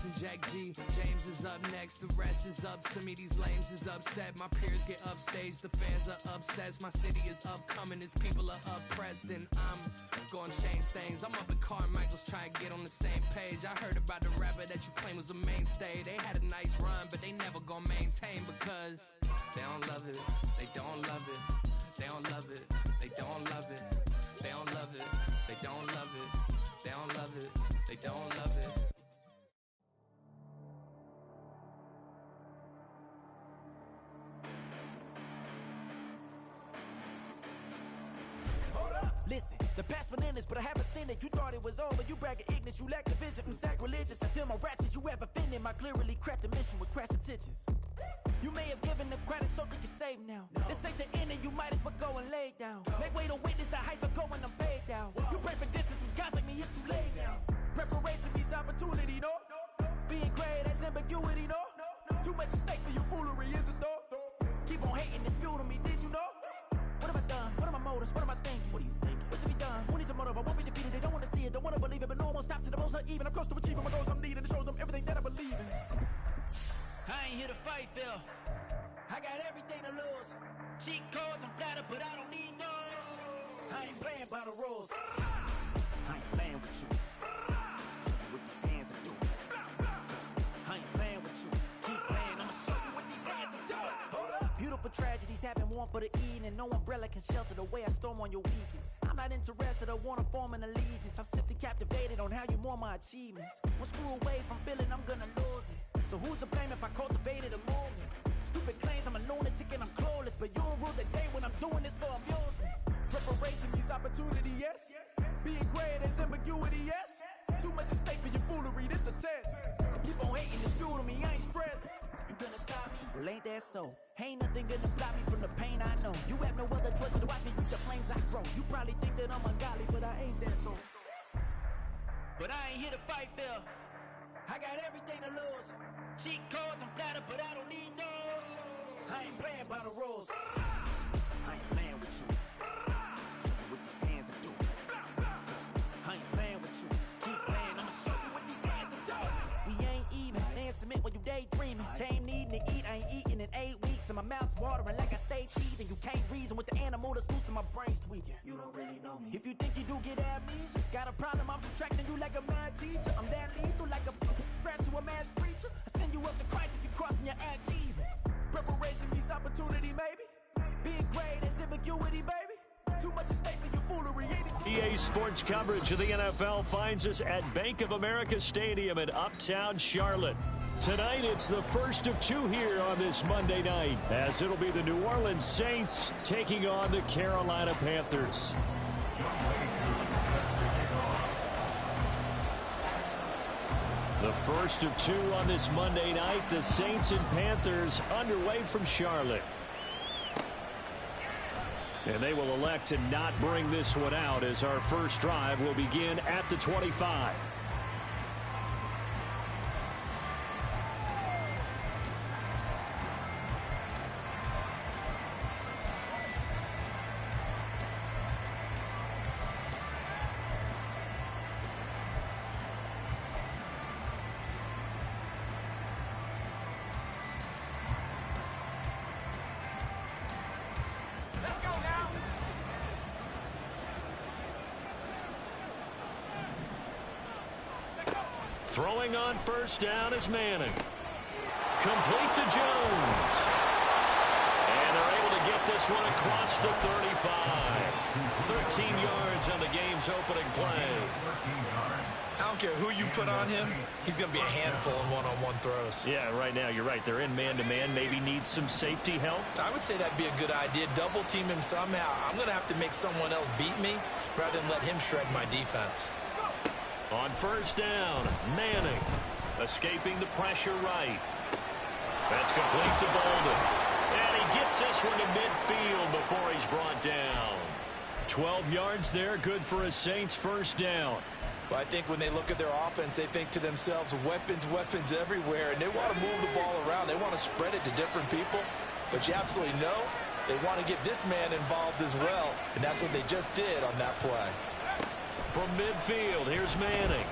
X and Jack G. James is up next, the rest is up to me. These lames is upset, my peers get upstaged, the fans are obsessed. My city is upcoming, his people are oppressed, and I'm gonna change things. I'm up at Carmichael's trying to get on the same page. I heard about the rapper that you claim was a mainstay. They had a nice run, but they never gonna maintain because they don't love it, they don't love it, they don't love it, they don't love it, they don't love it, they don't love it, they don't love it, they don't love it. Listen, the past bananas, but I haven't seen it. You thought it was over, you bragging ignorance, you lack the vision. I'm sacrilegious, I feel my ratchets, you have offended my clearly crafted mission with crass intentions. You may have given the credit so they can save now. This ain't the end and you might as well go and lay down. Make way to witness the heights are going, I'm paid down. You pray for distance with guys like me, it's too late now. Preparation means opportunity, no? Being great, that's ambiguity, no? Too much at stake for your foolery, is it though? Keep on hating, it's fuel to me, did you know? What have I done? What are my motives? What am I thinking? What are you thinking? What's to be done? Who needs a motive? I won't be defeated. They don't want to see it, don't want to believe it, but no one will stop to the most uneven. I'm close to achieving my goals I'm needing to show them everything that I believe in. I ain't here to fight, Phil. I got everything to lose. Cheat codes, I'm flattered, but I don't need those. I ain't playing by the rules. I ain't playing with you. Show you what these hands are doing. I ain't playing with you. Keep playing, I'ma show you what these hands are doing. Hold up. Beautiful tragedies happen, one for the eating, and no umbrella can shelter the way I storm on your weekends. I'm not interested, I wanna form an allegiance. I'm simply captivated on how you mourn my achievements. One screw away from feeling I'm gonna lose it. So who's to blame if I cultivated a movement? Stupid claims I'm a lunatic and I'm clueless, but you'll rule the day when I'm doing this for amusement. Preparation means opportunity, yes. Being great is ambiguity, yes. Too much at stake for your foolery, this a test. Keep on hating, it's fuel to me, I ain't stressed. You gonna stop me? Well, ain't that so? Ain't nothing gonna block me from the pain I know. You have no other choice but to watch me reach the flames I grow. You probably think that I'm ungodly, but I ain't that though. But I ain't here to fight, Phil. I got everything to lose. Cheat codes, I'm flattered, but I don't need those. I ain't playing by the rules. I ain't playing with you. Show you what these hands are doing. I ain't playing with you. Keep playing, I'ma show you what these hands are doing. We ain't even. They ain't submit when you daydreaming. Came needing to eat, I ain't eating in 8 weeks. And my mouth's watering like I stay teething. You can't reason with the animal that's loose and my brain's tweaking. You don't really know me. If you think you do get amnesia, got a problem, I'm subtracting you like a mad teacher. I'm that lethal like a threat to a mass preacher. I send you up to Christ if you crossing your act evil. Preparation means opportunity, maybe. Being great is ambiguity, baby. Too much at stake for your foolery. EA Sports coverage of the NFL finds us at Bank of America Stadium in Uptown Charlotte. Tonight, it's the first of two here on this Monday night, as it'll be the New Orleans Saints taking on the Carolina Panthers. The first of two on this Monday night, the Saints and Panthers underway from Charlotte. And they will elect to not bring this one out as our first drive will begin at the 25. Throwing on first down is Manning. Complete to Jones. And they're able to get this one across the 35. 13 yards on the game's opening play. I don't care who you put on him, he's going to be a handful in one-on-one throws. Yeah, right now, you're right. They're in man-to-man. Maybe need some safety help. I would say that'd be a good idea. Double team him somehow. I'm going to have to make someone else beat me rather than let him shred my defense. On first down, Manning escaping the pressure right. That's complete to Bolden. And he gets this one to midfield before he's brought down. 12 yards there, good for a Saints first down. Well, I think when they look at their offense, they think to themselves, weapons, weapons everywhere, and they want to move the ball around. They want to spread it to different people, but you absolutely know they want to get this man involved as well, and that's what they just did on that play. From midfield, here's Manning.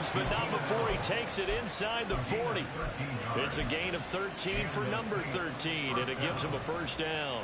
yards, but not before he takes it inside the 40. It's a gain of 13 for number 13, and it gives him a first down.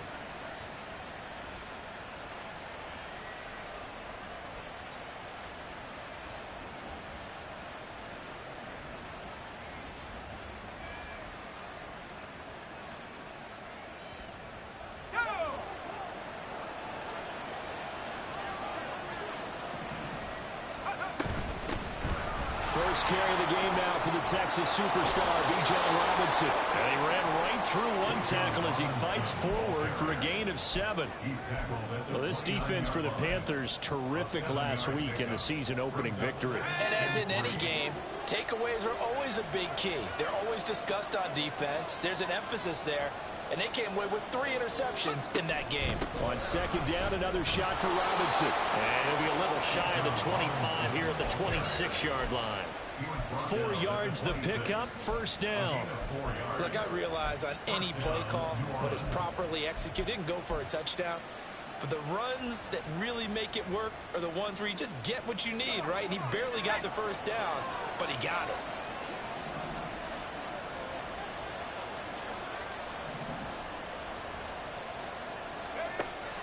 First carry of the game now for the Texas superstar, Bijan Robinson. And he ran right through one tackle as he fights forward for a gain of 7. Well, this defense for the Panthers, terrific last week in the season-opening victory. And as in any game, takeaways are always a big key. They're always discussed on defense. There's an emphasis there. And they came away with 3 interceptions in that game. On second down, another shot for Robinson. And it'll be a little shy of the 25 here at the 26-yard line. 4 yards the pickup, first down. Look, I realize on any play call, when it's properly executed, it can go for a touchdown. But the runs that really make it work are the ones where you just get what you need, right? And he barely got the first down, but he got it.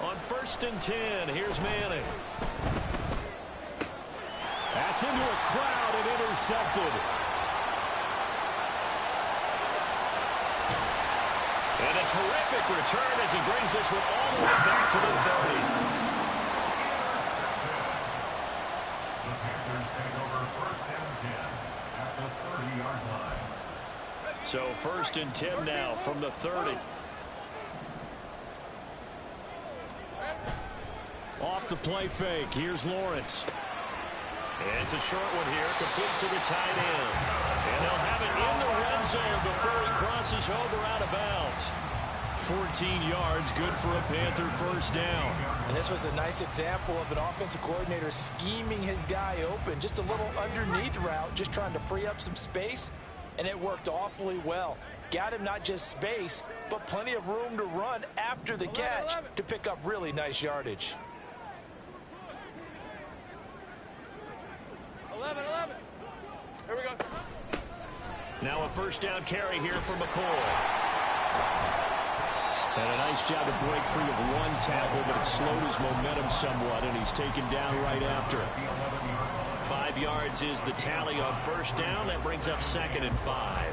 On first and 10, here's Manning. That's into a crowd and intercepted. And a terrific return as he brings this one all the way back to the 30. The Panthers take over first and 10 at the 30-yard line. So first and 10 now from the 30. Off the play fake, here's Lawrence. And it's a short one here, complete to the tight end. And they'll have it in the red zone before he crosses over out of bounds. 14 yards, good for a Panther first down. And this was a nice example of an offensive coordinator scheming his guy open. Just a little underneath route, just trying to free up some space. And it worked awfully well. Got him not just space, but plenty of room to run after the catch to pick up really nice yardage. 11. Here we go. Now a first down carry here for McCoy. And a nice job to break free of one tackle, but it slowed his momentum somewhat, and he's taken down right after. 5 yards is the tally on first down. That brings up second and 5.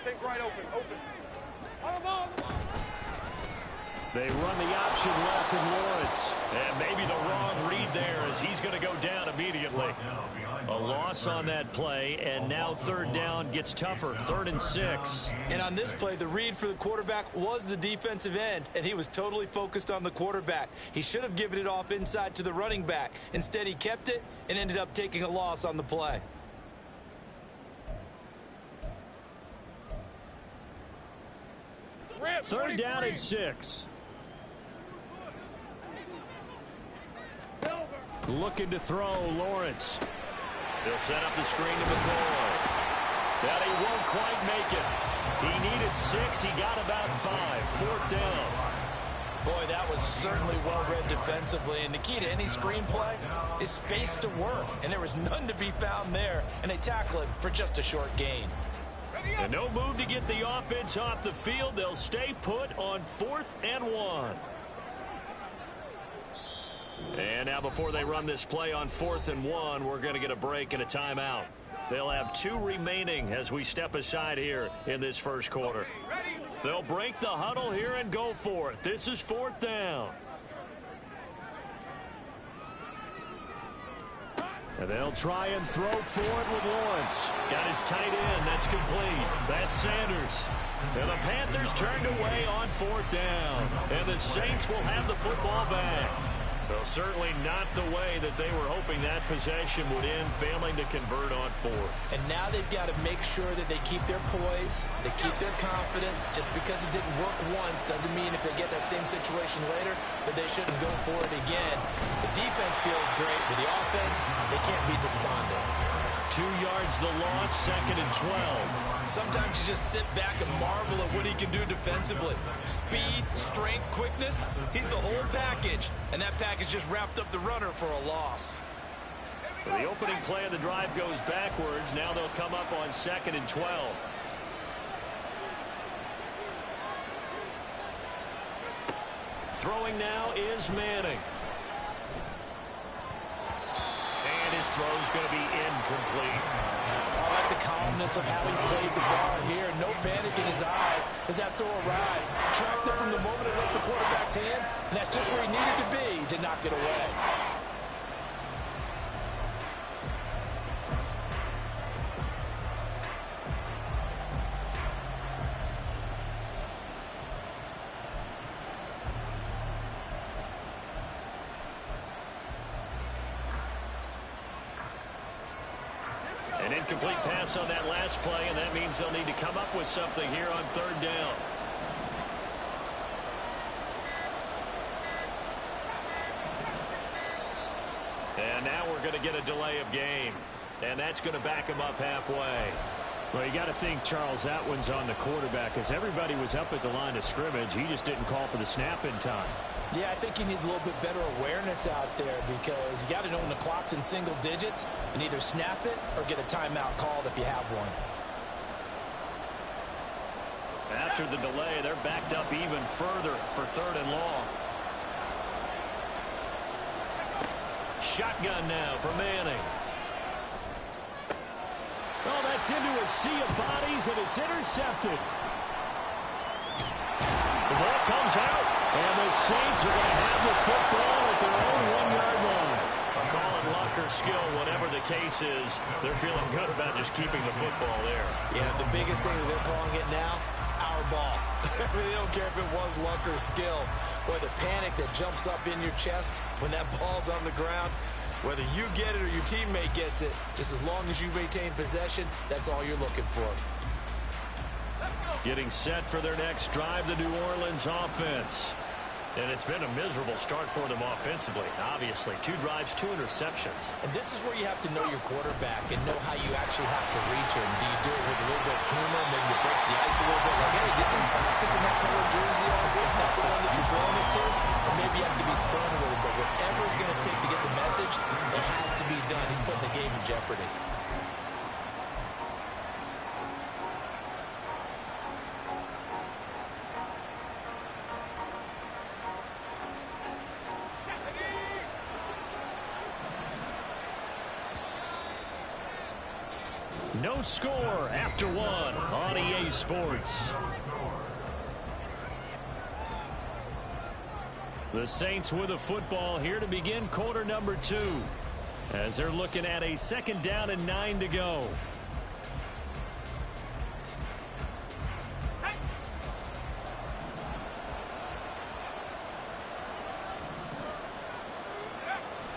Take right open. They run the option left from Lawrence. And maybe the wrong read there as he's going to go down immediately. A loss on that play, and now third down gets tougher. 3rd and 6. And on this play, the read for the quarterback was the defensive end, and he was totally focused on the quarterback. He should have given it off inside to the running back. Instead, he kept it and ended up taking a loss on the play. Third down and 6. Looking to throw, Lawrence. They'll set up the screen to McCoy. That he won't quite make it. He needed 6. He got about 5. 4th down. Boy, that was certainly well-read defensively. And the key to any screenplay is space to work. And there was none to be found there. And they tackle it for just a short gain. And no move to get the offense off the field. They'll stay put on 4th and 1. And now before they run this play on 4th and 1, we're going to get a break and a timeout. They'll have 2 remaining as we step aside here in this first quarter. They'll break the huddle here and go for it. This is 4th down. And they'll try and throw for it with Lawrence. Got his tight end. That's complete. That's Sanders. And the Panthers turned away on 4th down. And the Saints will have the football back. Well, certainly not the way that they were hoping that possession would end, failing to convert on fourth. And now they've got to make sure that they keep their poise, they keep their confidence. Just because it didn't work once doesn't mean if they get that same situation later that they shouldn't go for it again. The defense feels great. With the offense, they can't be despondent. 2 yards the loss, 2nd and 12. Sometimes you just sit back and marvel at what he can do defensively. Speed, strength, quickness, he's the whole package. And that package just wrapped up the runner for a loss. So the opening play of the drive goes backwards. Now they'll come up on 2nd and 12. Throwing now is Manning. And his throw's going to be incomplete. I like the calmness of how he played the ball here. No panic in his eyes as that throw arrived. Tracked it from the moment it left the quarterback's hand, and that's just where he needed to be to knock it away. An incomplete pass on that last play, and that means they'll need to come up with something here on 3rd down. And now we're going to get a delay of game, and that's going to back him up halfway. Well, you got to think, Charles, that one's on the quarterback, as everybody was up at the line of scrimmage. He just didn't call for the snap in time. Yeah, I think he needs a little bit better awareness out there because you got to know when the clock's in single digits and either snap it or get a timeout called if you have one. After the delay, they're backed up even further for 3rd and long. Shotgun now for Manning. Oh, that's into a sea of bodies, and it's intercepted. The ball comes out, and the Saints are going to have the football at their own 1-yard line. I'm calling luck or skill, whatever the case is. They're feeling good about just keeping the football there. Yeah, the biggest thing that they're calling it now, our ball. I mean, they don't care if it was luck or skill. Boy, the panic that jumps up in your chest when that ball's on the ground, whether you get it or your teammate gets it, just as long as you maintain possession, that's all you're looking for. Getting set for their next drive, the New Orleans offense. And it's been a miserable start for them offensively, obviously. 2 drives, 2 interceptions. And this is where you have to know your quarterback and know how you actually have to reach him. Do you do it with a little bit of humor? Maybe you break the ice a little bit, like, hey, didn't you practice in that color jersey all good, not the one that you're throwing it to? Or maybe you have to be stern with it, but whatever it's going to take to get the message, it has to be done. He's putting the game in jeopardy. No score after 1 on EA Sports. The Saints with a football here to begin quarter number 2, as they're looking at a 2nd down and 9 to go.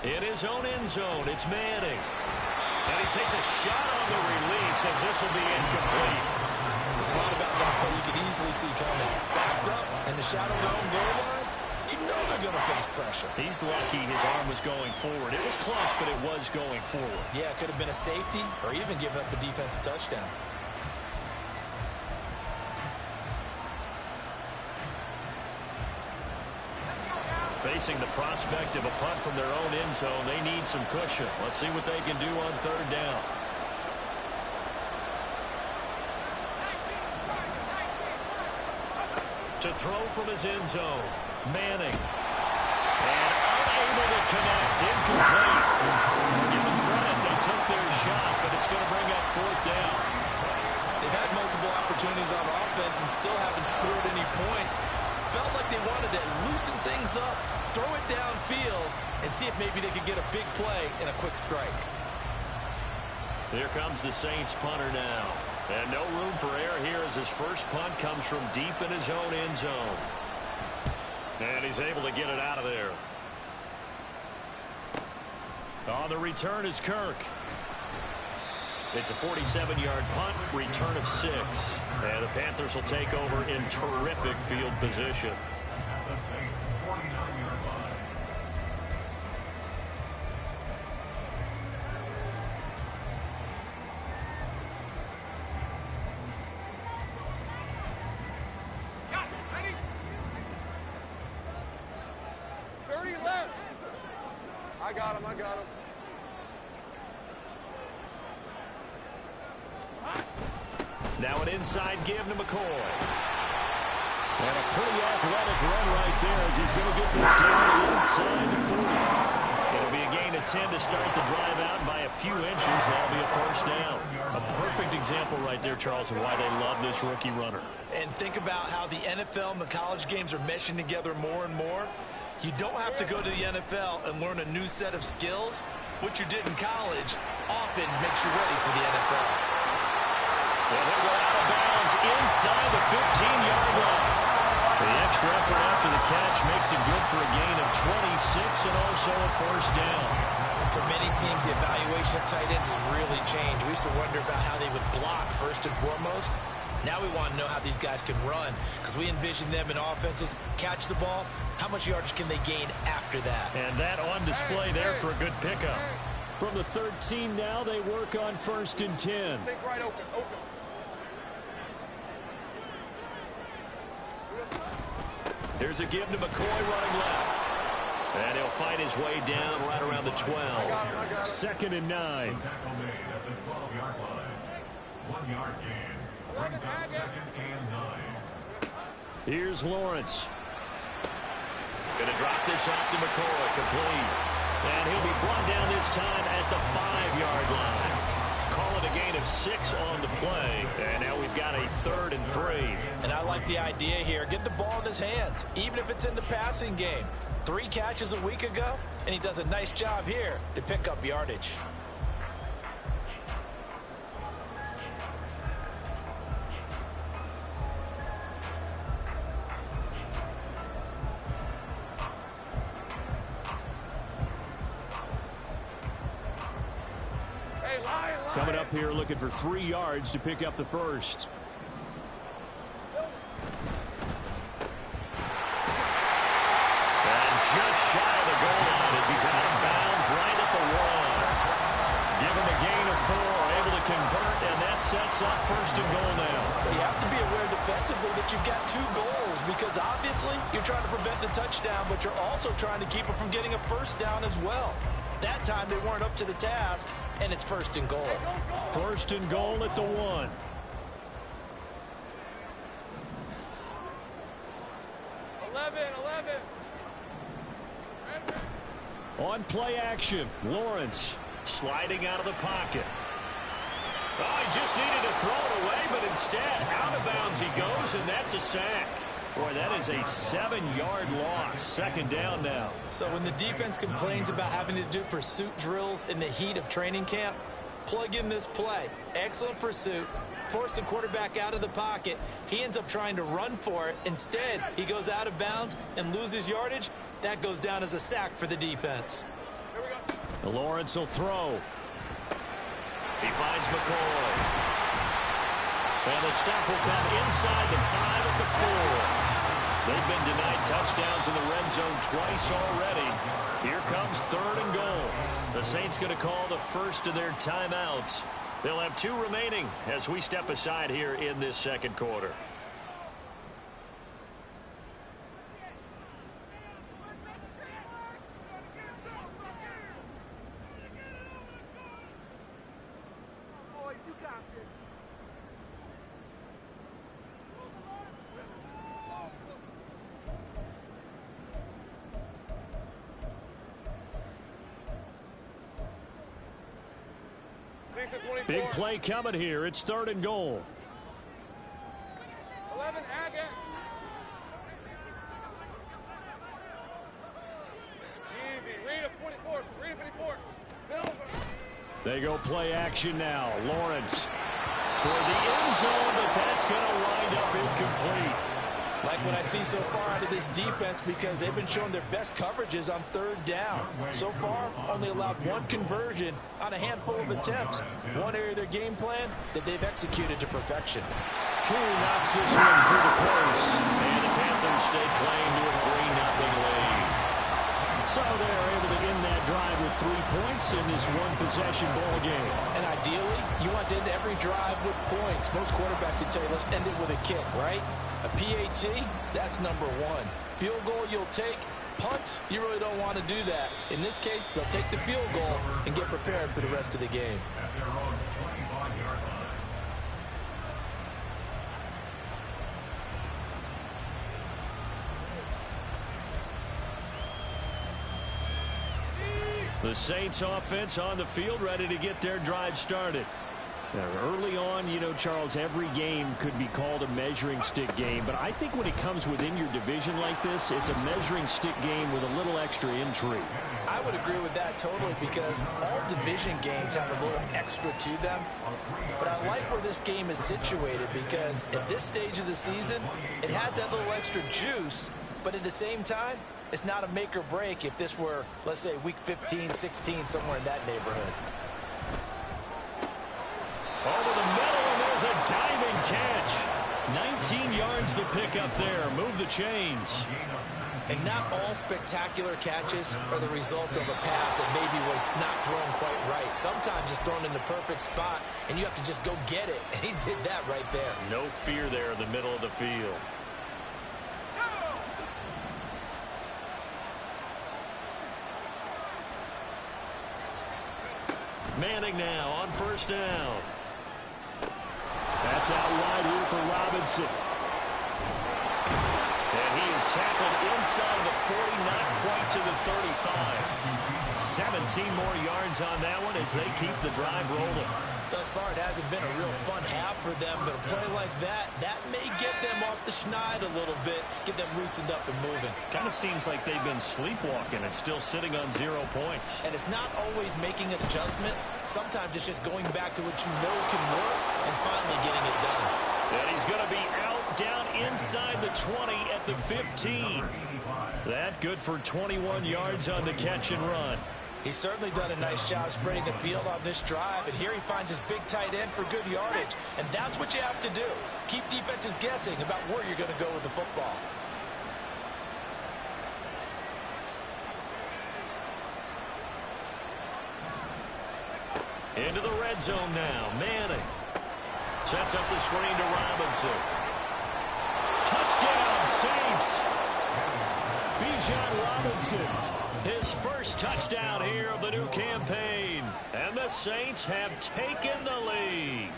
In his own end zone, it's Manning. And he takes a shot on the release as this will be incomplete. There's a lot about that play you could easily see coming. Backed up in the shadow of their own goal line, you know they're going to face pressure. He's lucky his arm was going forward. It was close, but it was going forward. Yeah, it could have been a safety or even given up a defensive touchdown. Facing the prospect of a punt from their own end zone, they need some cushion. Let's see what they can do on 3rd down. To throw from his end zone, Manning. And unable to connect, incomplete. Give them credit, they took their shot, but it's going to bring up 4th down. They've had multiple opportunities on offense and still haven't scored any points. Felt like they wanted to loosen things up, throw it downfield, and see if maybe they could get a big play and a quick strike. Here comes the Saints punter now. And no room for error here as his first punt comes from deep in his own end zone. And he's able to get it out of there. On the return is Kirk. It's a 47-yard punt, return of 6. And the Panthers will take over in terrific field position. At the Saints' 49-yard line. I got him. Now an inside give to McCoy. And a pretty athletic run right there as he's going to get this down inside the 40. It'll be a gain of 10 to start the drive out by a few inches. That'll be a first down. A perfect example right there, Charles, of why they love this rookie runner. And think about how the NFL and the college games are meshing together more and more. You don't have to go to the NFL and learn a new set of skills. What you did in college often makes you ready for the NFL. And he'll go out of bounds inside the 15-yard line. The extra effort after the catch makes it good for a gain of 26 and also a first down. For many teams, the evaluation of tight ends has really changed. We used to wonder about how they would block first and foremost. Now we want to know how these guys can run because we envision them in offenses catch the ball. How much yardage can they gain after that? And that on display there for a good pickup. From the 13 now, they work on 1st and 10. Take right open. Here's a give to McCoy running left. And he'll fight his way down right around the 12. 2nd and 9. Tackle made at the 12-yard line. 1 yard gain. Brings up 2nd and 9. Here's Lawrence. Going to drop this off to McCoy. Complete. And he'll be brought down this time at the 5-yard line. Call it a gain of 6 on the play. And now we've got a 3rd and 3. And I like the idea here. Get the ball in his hands, even if it's in the passing game. 3 catches a week ago, and he does a nice job here to pick up yardage. Coming up here looking for 3 yards to pick up the first. And just shy of the goal line as he's out of bounds right at the 1. Give him a gain of 4, able to convert, and that sets up 1st and goal now. You have to be aware defensively that you've got 2 goals because obviously you're trying to prevent the touchdown, but you're also trying to keep it from getting a first down as well. That time they weren't up to the task, and it's 1st and goal. 1st and goal at the 1. On play action, Lawrence sliding out of the pocket. Oh, he just needed to throw it away, but instead, out of bounds he goes, and that's a sack. Boy, that is a 7-yard loss. 2nd down now. So when the defense complains about having to do pursuit drills in the heat of training camp, plug in this play. Excellent pursuit. Force the quarterback out of the pocket. He ends up trying to run for it. Instead, he goes out of bounds and loses yardage. That goes down as a sack for the defense. Lawrence will throw. He finds McCoy. And the stop will come inside the 5 at the 4. They've been denied touchdowns in the red zone twice already. Here comes 3rd and goal. The Saints going to call the first of their timeouts. They'll have 2 remaining as we step aside here in this 2nd quarter. Big play coming here. It's 3rd and goal. 11, Agate. Easy. Read a 24. Read a 54. Silver. They go play action now. Lawrence toward the end zone, but that's going to wind up incomplete. Like what I see so far out of this defense, because they've been showing their best coverages on third down. So far, only allowed one conversion on a handful of attempts. One area of their game plan that they've executed to perfection. Koo knocks this one through the post. And the Panthers stay playing to a 3-0 lead. So they're able to end that drive with 3 points in this one-possession ball game. And ideally, you want to end every drive with points. Most quarterbacks would tell you, let's end it with a kick, right? A PAT, that's number one. Field goal, you'll take. Punts, you really don't want to do that. In this case, they'll take the field goal and get prepared for the rest of the game. At their own 25-yard line. The Saints offense on the field, ready to get their drive started. Now, early on, you know, Charles, every game could be called a measuring stick game. But I think when it comes within your division like this, it's a measuring stick game with a little extra intrigue. I would agree with that totally, because all division games have a little extra to them. But I like where this game is situated, because at this stage of the season, it has that little extra juice. But at the same time, it's not a make or break if this were, let's say, week 15, 16, somewhere in that neighborhood. Over the middle, and there's a diving catch. 19 yards to pick up there. Move the chains. And not all spectacular catches are the result of a pass that maybe was not thrown quite right. Sometimes it's thrown in the perfect spot, and you have to just go get it. And he did that right there. No fear there in the middle of the field. Manning now on first down. That's out wide here for Robinson. And he is tackled inside the 40, not quite to the 35. 17 more yards on that one as they keep the drive rolling. Thus far, it hasn't been a real fun half for them, but a play like that may get them off the schneid a little bit, get them loosened up and moving. Kind of seems like they've been sleepwalking and still sitting on 0 points. And it's not always making an adjustment. Sometimes it's just going back to what you know can work and finally getting it done. And he's going to be out down inside the 20 at the 15. That good for 21 yards on the catch and run. He's certainly done a nice job spreading the field on this drive, and here he finds his big tight end for good yardage. And that's what you have to do. Keep defenses guessing about where you're going to go with the football. Into the red zone now. Manning sets up the screen to Robinson. Touchdown, Saints. Bijan Robinson. His first touchdown here of the new campaign. And the Saints have taken the lead.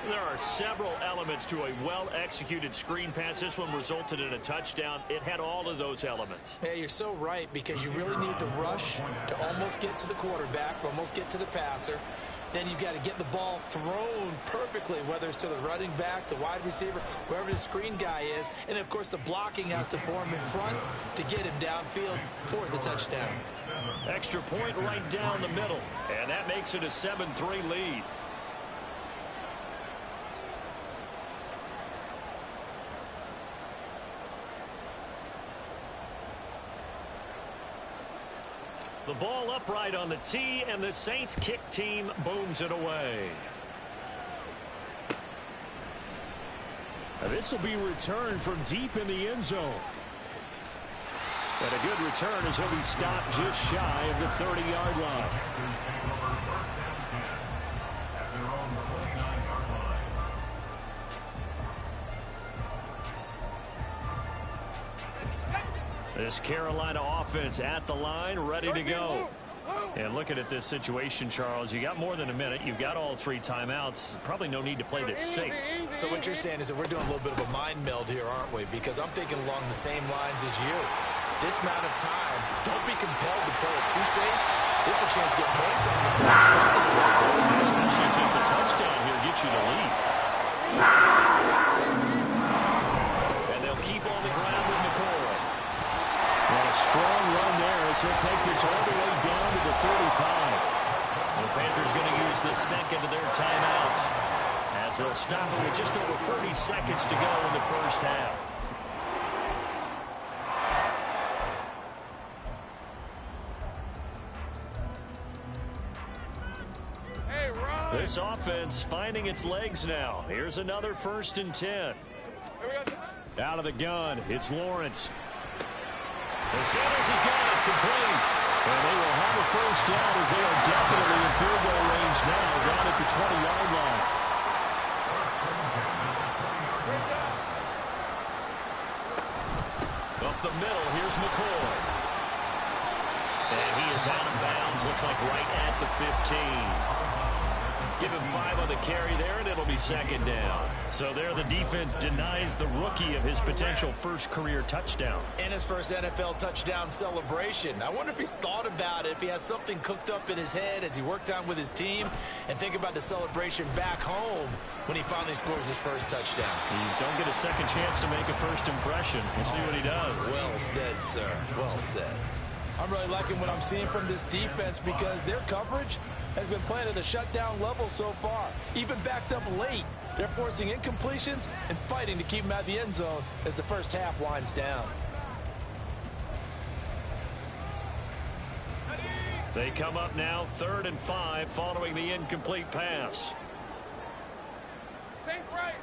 There are several elements to a well-executed screen pass. This one resulted in a touchdown. It had all of those elements. Yeah, you're so right, because you really need to rush to almost get to the quarterback, almost get to the passer. Then you've got to get the ball thrown perfectly, whether it's to the running back, the wide receiver, wherever the screen guy is. And, of course, the blocking has to form in front to get him downfield for the touchdown. Extra point right down the middle, and that makes it a 7-3 lead. The ball upright on the tee, and the Saints kick team booms it away. Now this will be returned from deep in the end zone. And a good return as he'll be stopped just shy of the 30-yard line. This Carolina offense at the line, ready to go. And looking at this situation, Charles, you got more than a minute. You've got all 3 timeouts. Probably no need to play this safe. So what you're saying is that we're doing a little bit of a mind meld here, aren't we? Because I'm thinking along the same lines as you. This amount of time, don't be compelled to play it too safe. This is a chance to get points on the board. Especially since a touchdown here gets you the lead. And they'll keep on the ground with McCoy. And a strong run there as he'll take this all the way down to the 35. The Panthers going to use the second of their timeouts as they'll stop it with just over 30 seconds to go in the first half. This offense finding its legs now. Here's another 1st and 10. Out of the gun, it's Lawrence. And Sanders has got it complete. And they will have a 1st down as they are definitely in field goal range now down at the 20-yard line. Up the middle, here's McCoy. And he is out of bounds, looks like right at the 15. Give him 5 on the carry there, and it'll be 2nd down. So there the defense denies the rookie of his potential first career touchdown. And his first NFL touchdown celebration. I wonder if he's thought about it, if he has something cooked up in his head as he worked on with his team, and think about the celebration back home when he finally scores his first touchdown. You don't get a second chance to make a first impression. We'll see what he does. Well said, sir. Well said. I'm really liking what I'm seeing from this defense because their coverage has been playing at a shutdown level so far. Even backed up late, they're forcing incompletions and fighting to keep them out of the end zone as the first half winds down. They come up now 3rd and 5 following the incomplete pass. Same price.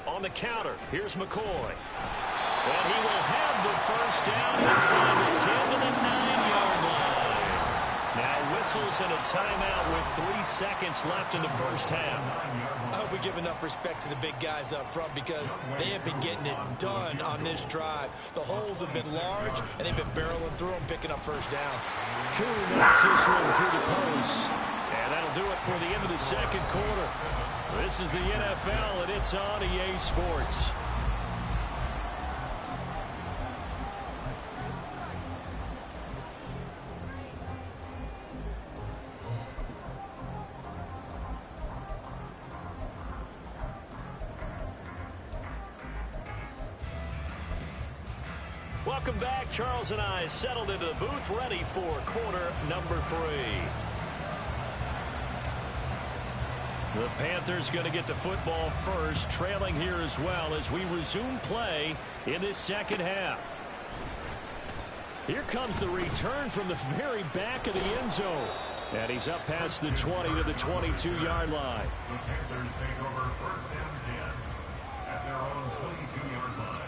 On the counter, here's McCoy. And he will have the 1st down inside the 10 to the 9-yard line. Now whistles and a timeout with 3 seconds left in the first half. I hope we give enough respect to the big guys up front because they have been getting it done on this drive. The holes have been large, and they've been barreling through them, picking up first downs. Coon knocks this one through the post. And that'll do it for the end of the second quarter. This is the NFL, and it's on EA Sports. Welcome back. Charles and I settled into the booth, ready for quarter number 3. The Panthers going to get the football first, trailing here as well as we resume play in this second half. Here comes the return from the very back of the end zone. And he's up past the 20 to the 22-yard line. The Panthers take over 1st and 10 at their own 22-yard line.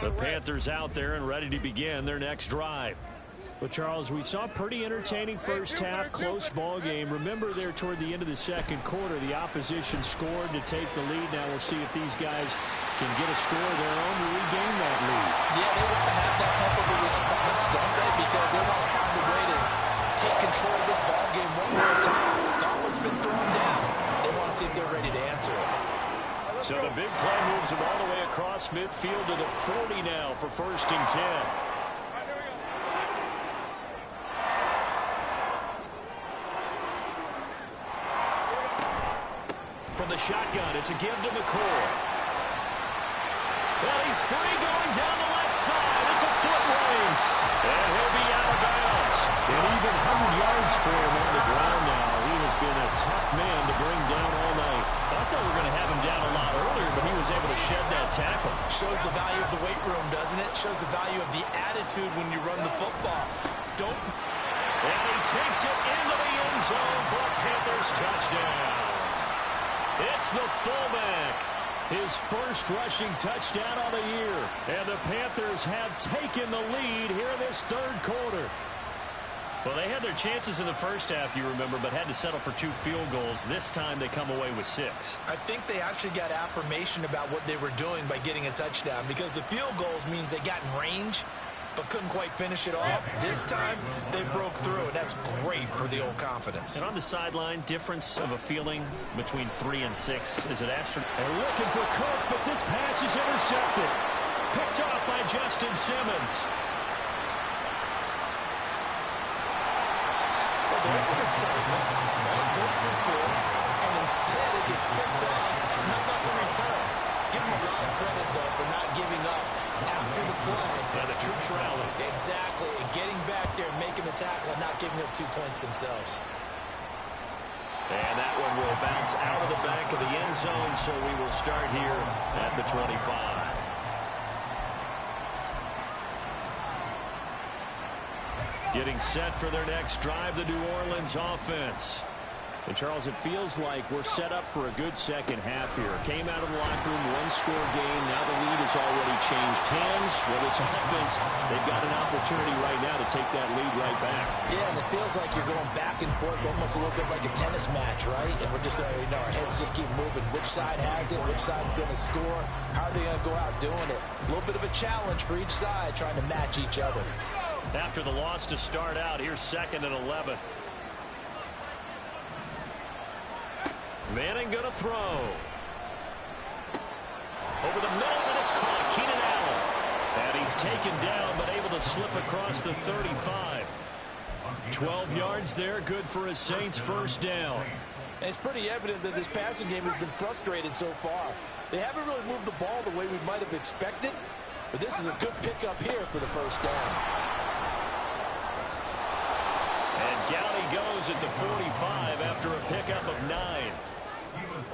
The Panthers out there and ready to begin their next drive. Well, Charles, we saw a pretty entertaining first half, close ball game. Remember there toward the end of the second quarter, the opposition scored to take the lead. Now we'll see if these guys can get a score of their own to regain that lead. Yeah, they want to have that type of a response, don't they? Because they want to find a way to take control of this ball game one more time. Gauntlet's been thrown down. They want to see if they're ready to answer it. So the big play moves them all the way across midfield to the 40 now for 1st and 10. From the shotgun, it's a give to McCoy. Well, he's free going down the left side. It's a foot race. And he'll be out of bounds. And even 100 yards for him on the ground now. He has been a tough man to bring down all night. Thought they were going to have him down a lot earlier, but he was able to shed that tackle. Shows the value of the weight room, doesn't it? Shows the value of the attitude when you run the football. And he takes it into the end zone for a Panthers touchdown. It's the fullback. His first rushing touchdown of the year. And the Panthers have taken the lead here in this third quarter. Well, they had their chances in the first half, you remember, but had to settle for 2 field goals. This time they come away with 6. I think they actually got affirmation about what they were doing by getting a touchdown because the field goals means they got in range but couldn't quite finish it off. This time they broke through, and that's great for the old confidence. And on the sideline, difference of a feeling between 3 and 6 is it astronomical. They're looking for Cook, but this pass is intercepted. Picked off by Justin Simmons. There's some excitement, right? Good for 2, and instead it gets picked off. How about the return? Give him a lot of credit, though, for not giving up after the play. And the troops rally. Exactly. And getting back there and making the tackle and not giving up 2 points themselves. And that one will bounce out of the back of the end zone, so we will start here at the 25. Getting set for their next drive, the New Orleans offense. And, Charles, it feels like we're set up for a good second half here. Came out of the locker room, one-score game. Now the lead has already changed hands. Well, this offense, they've got an opportunity right now to take that lead right back. Yeah, and it feels like you're going back and forth, almost a little bit like a tennis match, right? And we're just, our heads just keep moving. Which side has it? Which side's going to score? How are they going to go out doing it? A little bit of a challenge for each side, trying to match each other. After the loss to start out, here's 2nd and 11. Manning going to throw. Over the middle, and it's caught. Keenan Allen. And he's taken down, but able to slip across the 35. 12 yards there, good for a Saints first down. And it's pretty evident that this passing game has been frustrated so far. They haven't really moved the ball the way we might have expected, but this is a good pickup here for the first down. And down he goes at the 45 after a pickup of 9.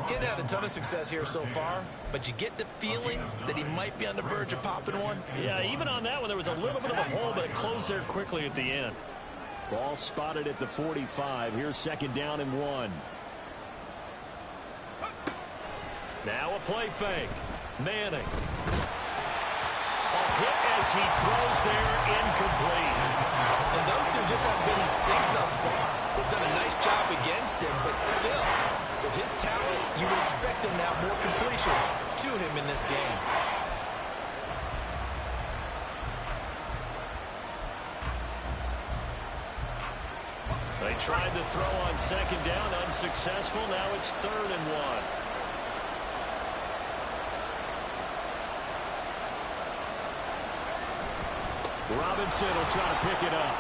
Getting had a ton of success here so far, but you get the feeling that he might be on the verge of popping one. Yeah, even on that one, there was a little bit of a hole, but it closed there quickly at the end. Ball spotted at the 45. Here's 2nd down and 1. Now a play fake. Manning. A hit as he throws there, incomplete. And those two just haven't been in sync thus far. They've done a nice job against him, but still, with his talent, you would expect him to have more completions to him in this game. They tried to throw on 2nd down, unsuccessful. Now it's 3rd and 1. Robinson will try to pick it up.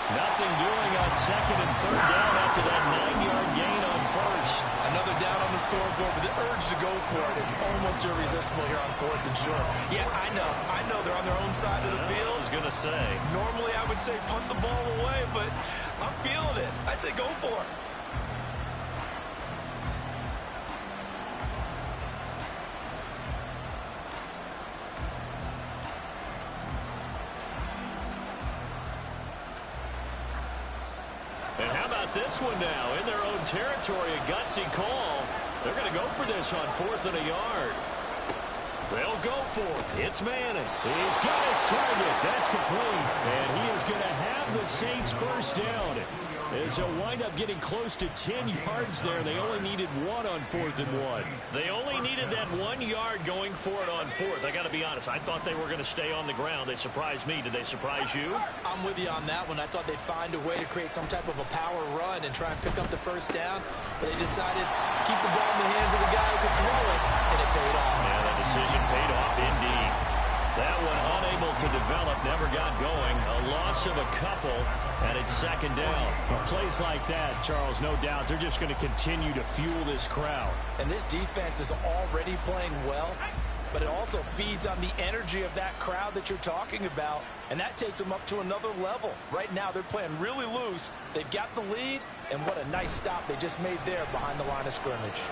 Nothing doing on 2nd and 3rd down after that 9-yard gain on 1st. Another down on the scoreboard, but the urge to go for it is almost irresistible here on 4th and short. Yeah, I know they're on their own side of the field. I was going to say. Normally I would say punt the ball away, but I'm feeling it. I say go for it. And how about this one now? In their own territory, a gutsy call. They're going to go for this on 4th and a yard. They'll go for it. It's Manning. He's got his target. That's complete. And he is going to have the Saints first down. As they'll wind up getting close to 10 yards there. They only needed 1 on 4th and 1. They only needed that 1 yard going for it on 4th. I got to be honest. I thought they were going to stay on the ground. They surprised me. Did they surprise you? I'm with you on that one. I thought they'd find a way to create some type of a power run and try and pick up the first down. But they decided to keep the ball in the hands of the guy who could throw it, and it paid off. Yeah, that decision paid off indeed. That one unable to develop, never got going. A loss of a couple, and it's 2nd down. Well, plays like that, Charles, no doubt, they're just going to continue to fuel this crowd. And this defense is already playing well, but it also feeds on the energy of that crowd that you're talking about, and that takes them up to another level. Right now, they're playing really loose. They've got the lead, and what a nice stop they just made there behind the line of scrimmage.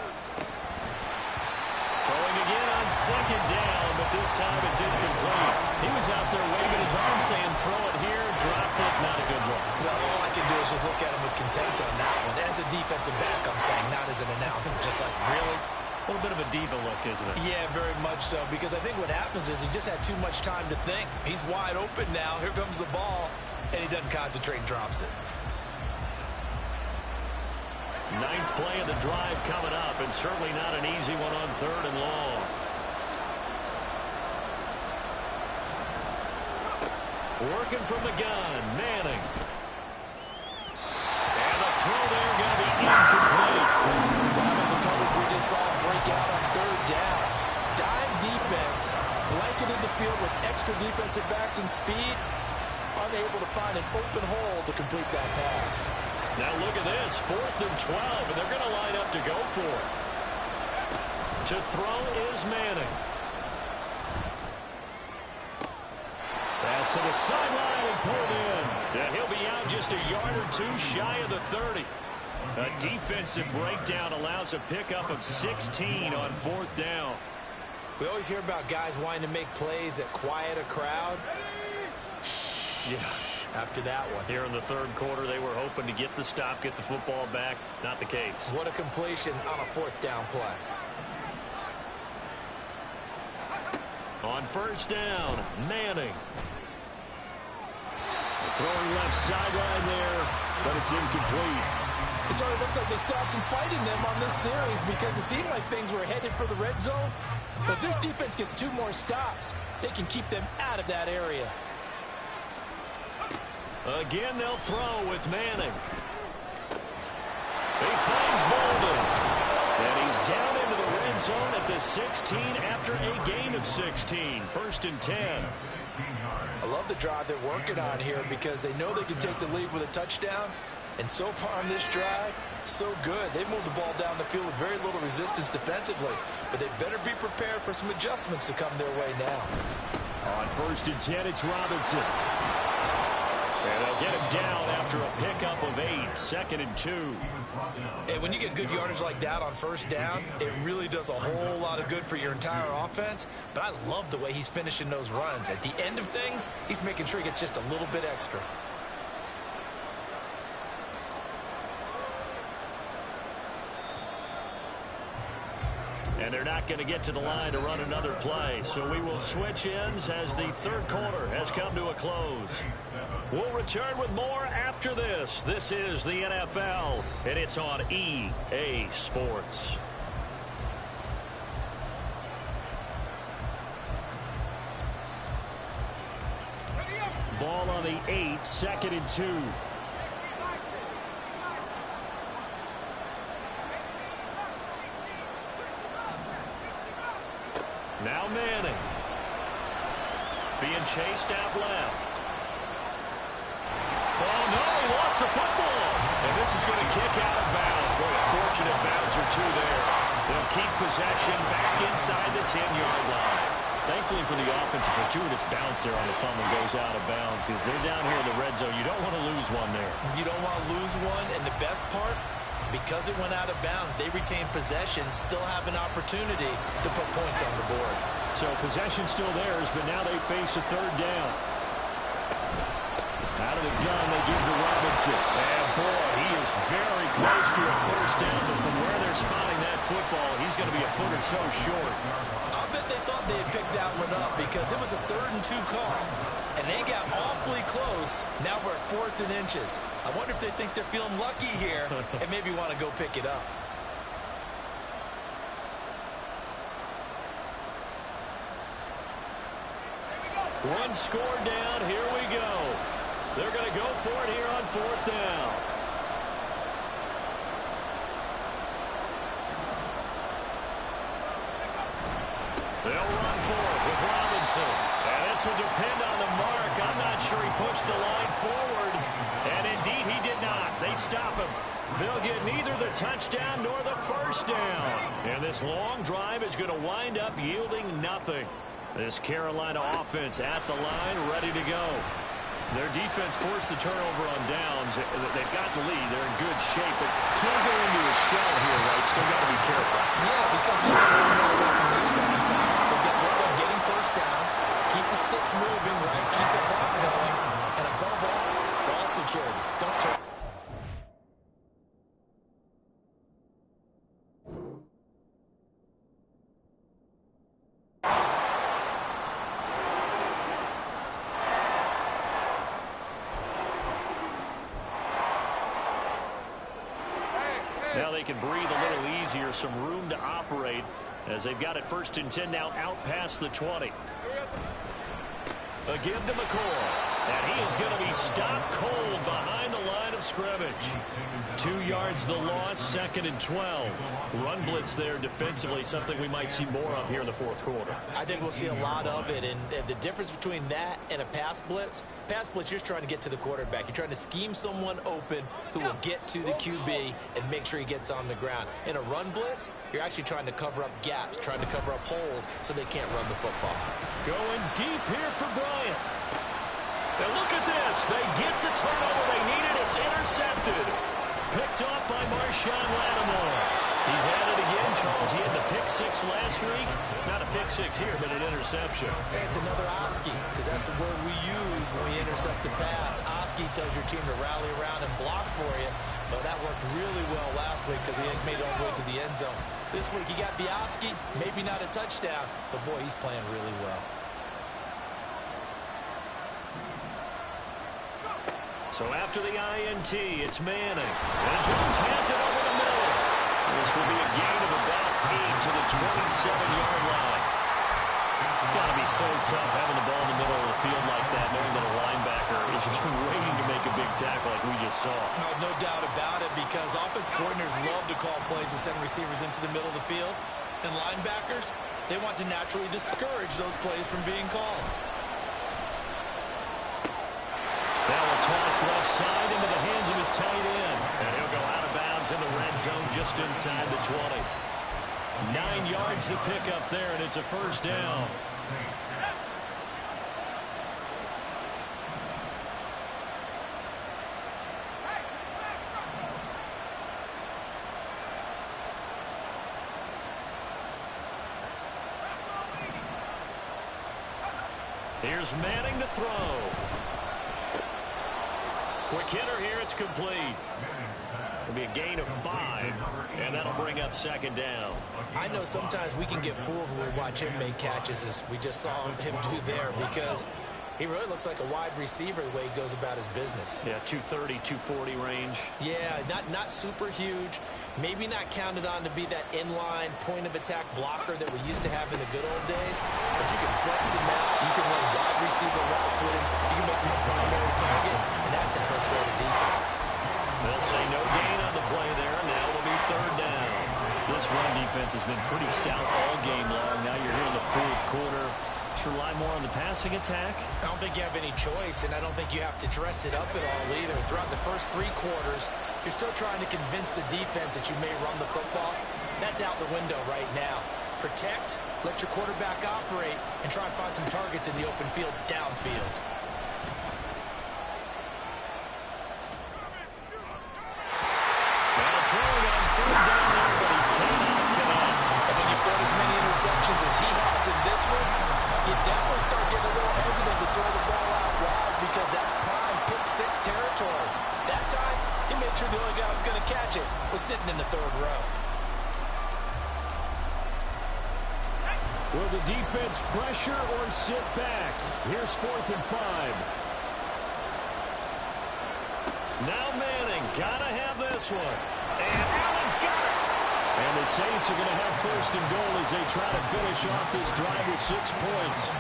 Throwing again on 2nd down, but this time it's incomplete. He was out there waving his arm saying, throw it here, dropped it, not a good look. Well, all I can do is just look at him with contempt on that one. As a defensive back, I'm saying, not as an announcer. Just like, really? A little bit of a diva look, isn't it? Yeah, very much so, because I think what happens is he just had too much time to think. He's wide open now. Here comes the ball, and he doesn't concentrate and drops it. 9th play of the drive coming up, and certainly not an easy one on 3rd and long. Working from the gun, Manning. And the throw there going to be incomplete. The coverage we just saw break out on 3rd down. Dime defense, blanketed the field with extra defensive backs and speed, unable to find an open hole to complete that pass. Now look at this, 4th and 12, and they're going to line up to go for it. To throw is Manning. to the sideline and pulled in. And he'll be out just a yard or two shy of the 30. A defensive breakdown allows a pickup of 16 on 4th down. We always hear about guys wanting to make plays that quiet a crowd. Yeah. After that one. Here in the 3rd quarter, they were hoping to get the stop, get the football back. Not the case. What a completion on a 4th down play. On 1st down, Manning. Throwing left sideline there, but it's incomplete. It sort of looks like they stopped some fight in them on this series because it seemed like things were headed for the red zone. But if this defense gets 2 more stops, they can keep them out of that area. Again, they'll throw with Manning. He finds Bolden. And he's down into the red zone at the 16 after a gain of 16. 1st and 10. I love the drive they're working on here because they know they can take the lead with a touchdown. And so far on this drive, so good. They moved the ball down the field with very little resistance defensively. But they better be prepared for some adjustments to come their way now. On 1st and 10, it's Robinson. And they'll get him down after a pickup of 8. 2nd and 2. Hey, when you get good yardage like that on 1st down, it really does a whole lot of good for your entire offense. But I love the way he's finishing those runs. At the end of things, he's making sure he gets just a little bit extra. And they're not going to get to the line to run another play. So we will switch ends as the 3rd quarter has come to a close. We'll return with more after this. This is the NFL, and it's on EA Sports. Ball on the 8, 2nd and 2. Now Manning. Being chased out left. Oh, no, he lost the football. And this is going to kick out of bounds. Boy, a fortunate bounce or two there. They'll keep possession back inside the 10-yard line. Thankfully for the offense, a fortuitous bounce there on the fumble goes out of bounds because they're down here in the red zone. You don't want to lose one there. You don't want to lose one, and the best part, because it went out of bounds, they retain possession, still have an opportunity to put points on the board. So possession still theirs, but now they face a 3rd down. Out of the gun, they give to Robinson. And boy, he is very close to a 1st down, but from where they're spotting that football, he's going to be a foot or so short. I'll bet they thought they had picked that one up because it was a 3rd and 2 call. And they got awfully close. Now we're at 4th and inches. I wonder if they think they're feeling lucky here and maybe want to go pick it up. One score down. Here we go. They're going to go for it here on 4th down. They'll run for it with Robinson. And this will depend on the mark. I'm not sure he pushed the line forward. And indeed, he did not. They stop him. They'll get neither the touchdown nor the 1st down. And this long drive is going to wind up yielding nothing. This Carolina offense at the line, ready to go. Their defense forced the turnover on downs. They've got the lead. They're in good shape, but can't go into a shell here, right? Still got to be careful. Yeah, because you're still going away from rebound time. So get work on getting 1st downs, keep the sticks moving, right? Keep the clock going, and above all, ball security. Don't turn. Now they can breathe a little easier, some room to operate as they've got it 1st and 10 now out past the 20. A give to McCoy. And he is going to be stopped cold behind the line of scrimmage. 2 yards the loss, 2nd and 12. Run blitz there defensively, something we might see more of here in the 4th quarter. I think we'll see a lot of it, and the difference between that and a pass blitz, you're just trying to get to the quarterback. You're trying to scheme someone open who will get to the QB and make sure he gets on the ground. In a run blitz, you're actually trying to cover up gaps, trying to cover up holes so they can't run the football. Going deep here for Bryant. And look at this. They get the turnover they needed. It's intercepted. Picked off by Marshawn Lattimore. He's at it again, Charles. He had the pick six last week. Not a pick six here, but an interception. Hey, it's another Oski, because that's the word we use when we intercept a pass. Oski tells your team to rally around and block for you. But that worked really well last week because he made it all the way to the end zone. This week he got the Oski, maybe not a touchdown, but boy, he's playing really well. So after the INT, it's Manning. And Jones hands it over the middle. This will be a gain of about 8 to the 27-yard line. It's got to be so tough having the ball in the middle of the field like that, knowing that a linebacker is just waiting to make a big tackle like we just saw. No doubt about it, because offense coordinators love to call plays to send receivers into the middle of the field. And linebackers, they want to naturally discourage those plays from being called. Now a toss left side into the hands of his tight end. And he'll go out of bounds in the red zone just inside the 20. 9 yards to pick up there, and it's a first down. Here's Manning to throw. Quick hitter here, it's complete. It'll be a gain of 5, and that'll bring up second down. I know sometimes we can get fooled when we watch him make catches, as we just saw him do there, because he really looks like a wide receiver the way he goes about his business. Yeah, 230, 240 range. Yeah, not super huge. Maybe not counted on to be that inline point-of-attack blocker that we used to have in the good old days. But you can flex him out. You can run wide receiver routes with him. You can make him a primary target, and that's how he'll show the defense. They'll say no gain on the play there. Now it'll be third down. This run defense has been pretty stout all game long. Now you're here in the fourth quarter. Rely more on the passing attack? I don't think you have any choice, and I don't think you have to dress it up at all either. Throughout the first 3 quarters, you're still trying to convince the defense that you may run the football. That's out the window right now. Protect, let your quarterback operate, and try and find some targets in the open field downfield. Now throwing on third down there, but he cannot connect. And when you've thrown as many interceptions as he has in this one, you definitely start getting a little hesitant to throw the ball out wide, because that's prime pick 6 territory. That time, he made sure the only guy who was going to catch it was sitting in the third row. Will the defense pressure or sit back? Here's 4th and 5. Now Manning, gotta have this one. And Allen's got it. And the Saints are going to have first and goal as they try to finish off this drive with 6 points.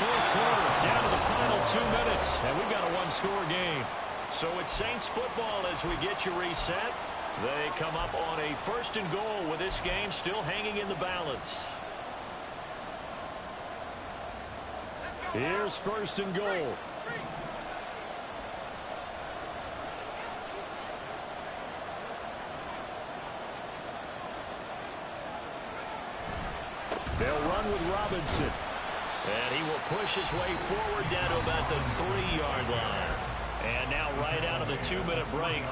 Fourth quarter, down to the final 2 minutes, and we've got a 1-score game. So it's Saints football as we get you reset. They come up on a first and goal with this game still hanging in the balance. Here's first and goal. They'll run with Robinson. And he will push his way forward down to about the 3-yard line. And now right out of the 2-minute break,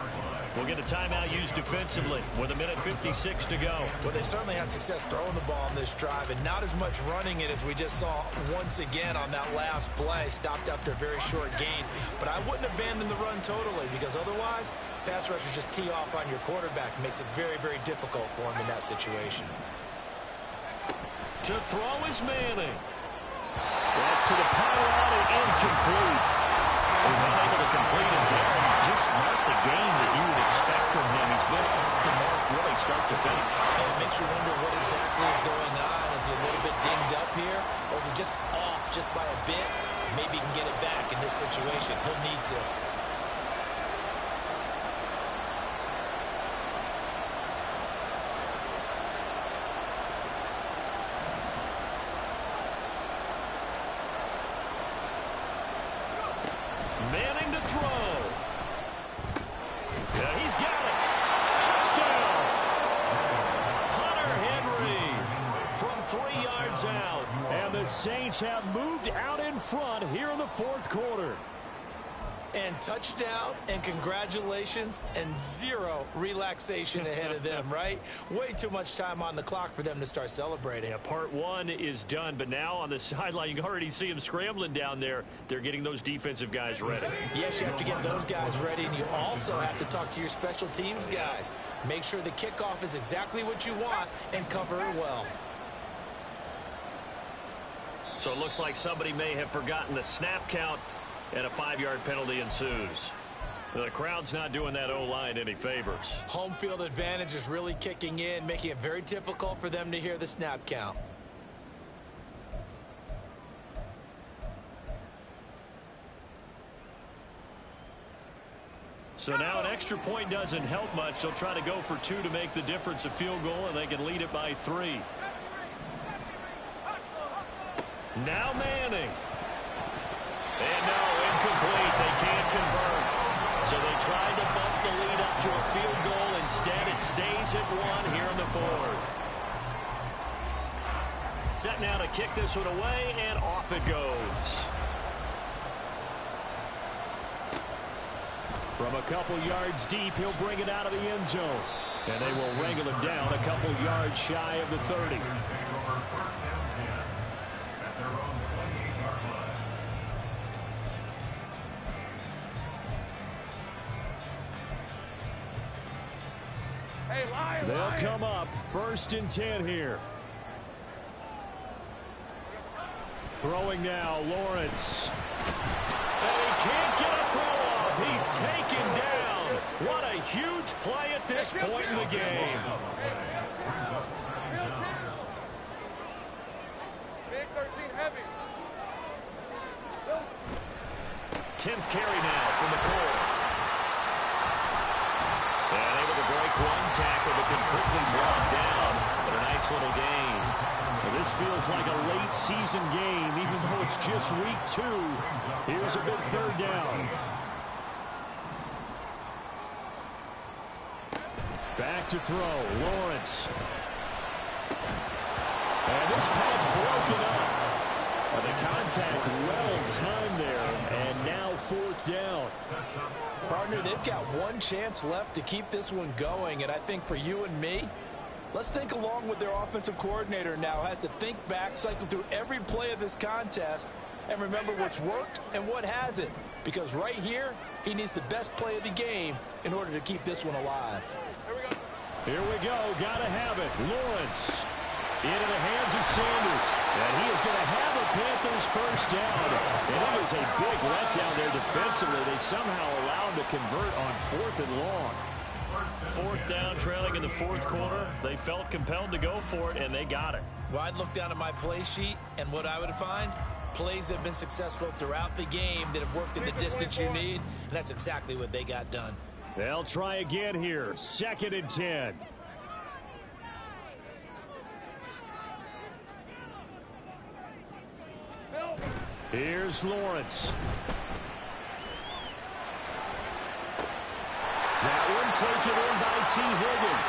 we'll get a timeout used defensively with 1:56 to go. Well, they certainly had success throwing the ball on this drive, and not as much running it as we just saw once again on that last play. Stopped after a very short gain. But I wouldn't abandon the run totally, because otherwise, pass rushers just tee off on your quarterback. Makes it very, very difficult for him in that situation. To throw is Manning. That's to the pylon and incomplete. He was unable to complete it there. Just not the game that you would expect from him. He's been off the mark really start to finish. And it makes you wonder what exactly is going on. Is he a little bit dinged up here? Or is he just off just by a bit? Maybe he can get it back in this situation. He'll need to. Manning to throw. Yeah, he's got it. Touchdown. Hunter Henry from 3 yards out. And the Saints have moved out in front here in the fourth quarter. And touchdown and congratulations and zero relaxation ahead of them, right? Way too much time on the clock for them to start celebrating. Yeah, part one is done, but now on the sideline, you can already see them scrambling down there. They're getting those defensive guys ready. Yes, you have to get those guys ready, and you also have to talk to your special teams guys. Make sure the kickoff is exactly what you want and cover it well. So it looks like somebody may have forgotten the snap count, and a 5-yard penalty ensues. The crowd's not doing that O-line any favors. Home field advantage is really kicking in, making it very difficult for them to hear the snap count. So now an extra point doesn't help much. They'll try to go for 2 to make the difference a field goal, and they can lead it by 3. Now Manning. And no, incomplete. They can't convert. So they tried to bump the lead up to a field goal. Instead, it stays at 1 here in the fourth. Set now to kick this one away, and off it goes. From a couple yards deep, he'll bring it out of the end zone. And they will wrangle him down a couple yards shy of the 30. They'll come up 1st and 10 here. Throwing now, Lawrence. And he can't get a throw off. He's taken down. What a huge play at this point in the game. Big 13 heavy. 10th carry now from the core. And able to break one tackle, but then quickly brought down. But a nice little gain. Well, this feels like a late season game, even though it's just week 2. Here's a big 3rd down. Back to throw, Lawrence. And this pass broken up. The contact well timed there, and now 4th down. Partner, they've got one chance left to keep this one going, and I think for you and me, let's think along with their offensive coordinator now. Has to think back, cycle through every play of this contest, and remember what's worked and what hasn't. Because right here, he needs the best play of the game in order to keep this one alive. Here we go. Got to have it. Lawrence into the hands of Sanders. And he is going to have a Panthers 1st down. And it was a big letdown there defensively. They somehow allowed him to convert on 4th and long. 4th down, trailing in the 4th quarter. They felt compelled to go for it, and they got it. Well, I'd look down at my play sheet, and what I would find, plays have been successful throughout the game that have worked in the distance you need, and that's exactly what they got done. They'll try again here. 2nd and 10. Here's Lawrence. That one taken in by T. Higgins.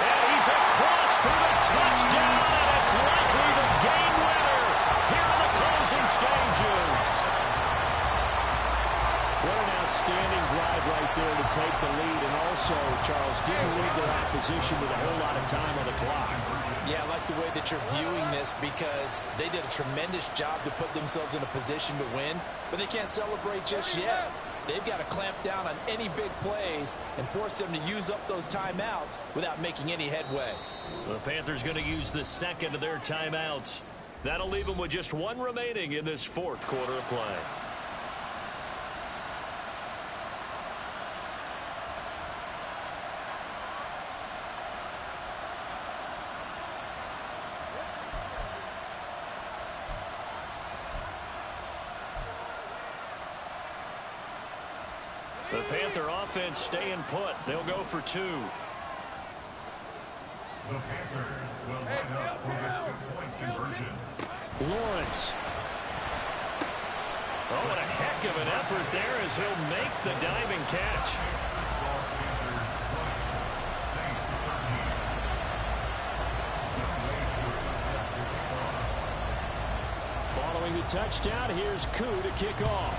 And he's across for the touchdown, and it's likely the game winner here in the closing stages. What an outstanding drive right there to take the lead, and also, Charles, didn't leave their opposition with a whole lot of time on the clock. Yeah, I like the way that you're viewing this because they did a tremendous job to put themselves in a position to win, but they can't celebrate just yet. They've got to clamp down on any big plays and force them to use up those timeouts without making any headway. The Panthers going to use the 2nd of their timeouts. That'll leave them with just 1 remaining in this 4th quarter of play. The Panther offense staying put. They'll go for 2. The Panthers will line up for the 2-point conversion. Lawrence. Oh, what a heck of an effort there as he'll make the diving catch. the touchdown. Here's Koo to kick off.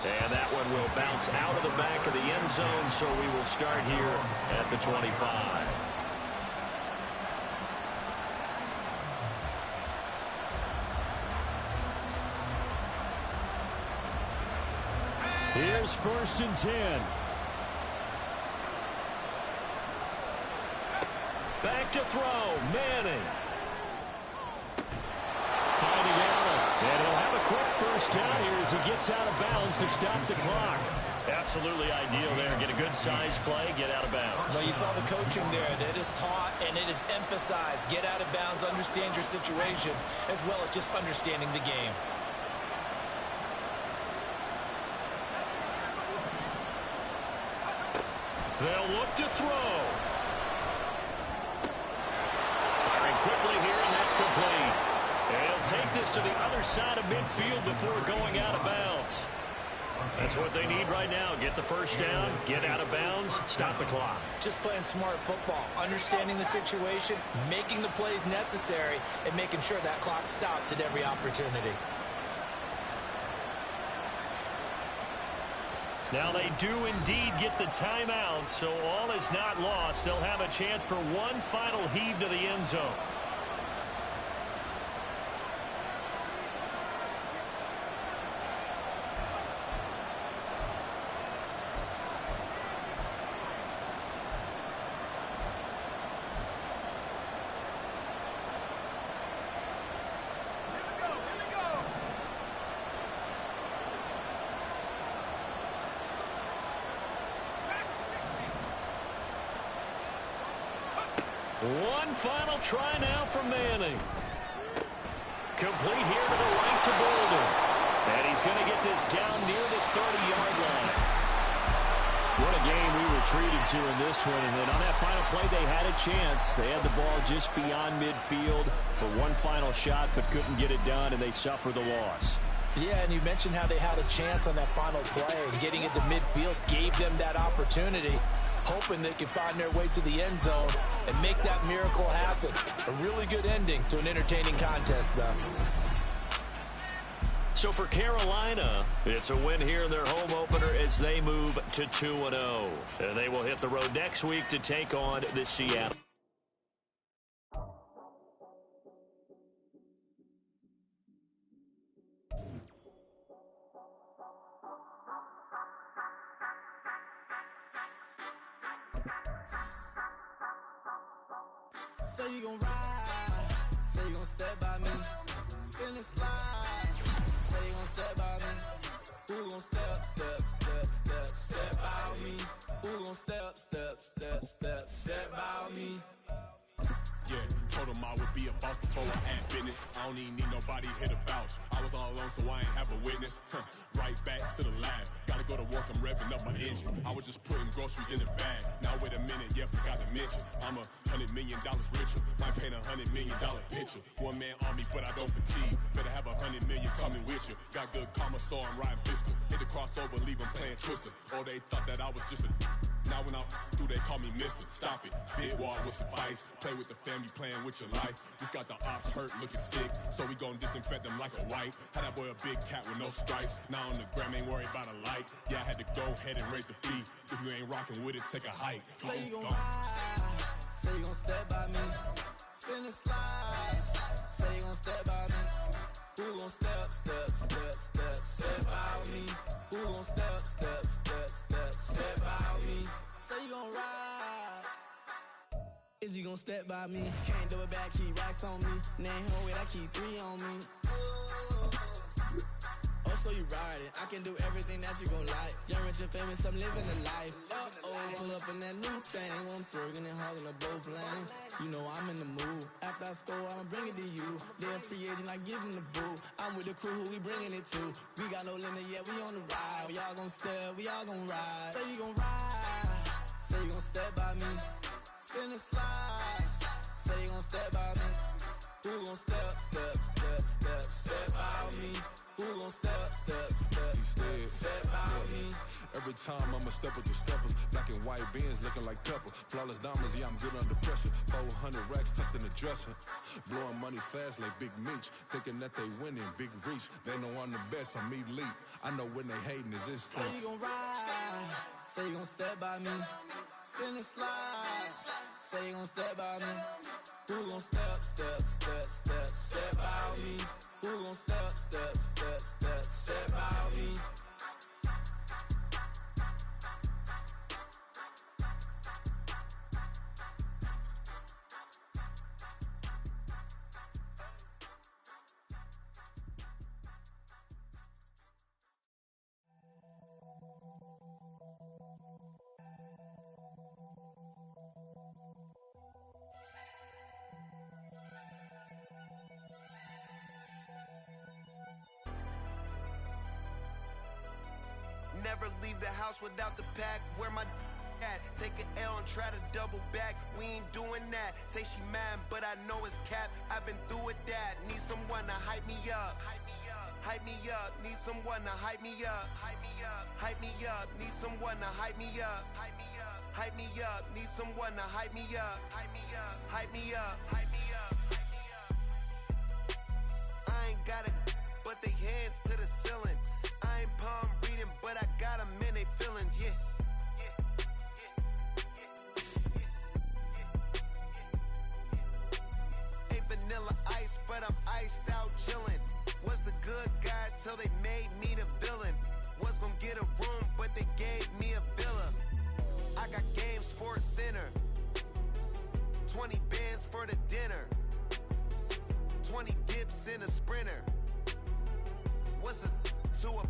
And that one will bounce out of the back of the end zone, so we will start here at the 25. Here's 1st and 10. Back to throw. Manning. Finding Allen. And he'll have a quick first down here as he gets out of bounds to stop the clock. Absolutely ideal there. Get a good size play, get out of bounds. Well, you saw the coaching there. That is taught and it is emphasized. Get out of bounds, understand your situation, as well as just understanding the game. They'll look to throw. Firing quickly here, and that's complete. And he'll take this to the other side of midfield before going out of bounds. That's what they need right now. Get the first down, get out of bounds, stop the clock. Just playing smart football, understanding the situation, making the plays necessary, and making sure that clock stops at every opportunity. Now they do indeed get the timeout, so all is not lost. They'll have a chance for one final heave to the end zone. One final try now for Manning. Complete here to the right to Bolden. And he's going to get this down near the 30-yard line. What a game we were treated to in this one. And then on that final play, they had a chance. They had the ball just beyond midfield for one final shot, but couldn't get it done, and they suffered the loss. Yeah, and you mentioned how they had a chance on that final play, and getting into midfield gave them that opportunity, hoping they could find their way to the end zone and make that miracle happen. A really good ending to an entertaining contest, though. So for Carolina, it's a win here in their home opener as they move to 2-0. And they will hit the road next week to take on the Seattle. Say you gon' ride, say you gon' step by me, spin and slide, say you gon' step by me, who gon' step by me, who gon' step by me. Yeah, told him I would be a boss before I had business. I don't even need nobody here to vouch. I was all alone, so I ain't have a witness. Right back to the lab. Gotta go to work, I'm revving up my engine. I was just putting groceries in the bag. Now wait a minute, yeah, forgot to mention. I'm $100 million richer. Might paint $100 million picture. One man army, but I don't fatigue. Better have 100 million coming with you. Got good karma, so I'm riding fiscal. Hit the crossover, leave them playing Twister. Oh, they thought that I was just a... Now when I'm through, they call me Mister. Stop it. Big wall with some ice. Play with the family, playing with your life. Just got the ops hurt, looking sick. So we gon' disinfect them like a wipe. Had that boy a big cat with no stripes. Now on the gram, ain't worried about a light. Yeah, I had to go ahead and raise the fee. If you ain't rocking with it, take a hike. Say you gon' ride, say you gon' step by me, spin and slide. Say you gon' step by me, who gon' step by me, who gon' step by me. Say you gon' ride, is you gon' step by me? Can't do it back, keep racks on me. Name home with I keep 3 on me. Oh, so you ride it. I can do everything that you gon' like. Young, rich, and famous, I'm living the life. Pull up in that new thing. I'm swerving and hogging up both lanes. You know I'm in the mood. After I score, I'ma bring it to you. They're a free agent, I give them the boo. I'm with the crew, who we bringing it to. We got no limit yet, we on the ride. We all gon' step, we all gon' ride. Say you gon' ride, say you gon' step by me. Spin and slide, say you gon' step by me. Who gon' step by me? Who gon' step by me? Every time I'm a step with the steppers. Black and white beans looking like pepper. Flawless diamonds, yeah, I'm good under pressure. 400 racks tucked in the dresser. Blowing money fast like Big Meech. Thinking that they winning, big reach. They know I'm the best, I'm elite. I know when they hating is instinct. Say you gon' ride, say you gon' step by me. Spin and slide, say you gon' step by me. Who gon' step by me? Who gon' step by me? Never leave the house without the pack. Where my at? Take an L and try to double back. We ain't doing that. Say she mad, but I know it's cap. I've been through with that. Need someone to hype me up. Hype me up. Need someone to hype me up. Hype me up. Need someone to hype me up. Hype me up. Need someone to hype me up. Hype me up. Hype me up. Hype me up. I ain't got it, but they hands to the ceiling. I ain't palm reading, but I got them in they feelings, yeah. Ain't vanilla ice, but I'm iced out chillin'. Was the good guy till they made me the villain. Was gonna get a room, but they gave me a villa. I got game, Sports Center. 20 bands for the dinner. 20 dips in a sprinter. What's a two up?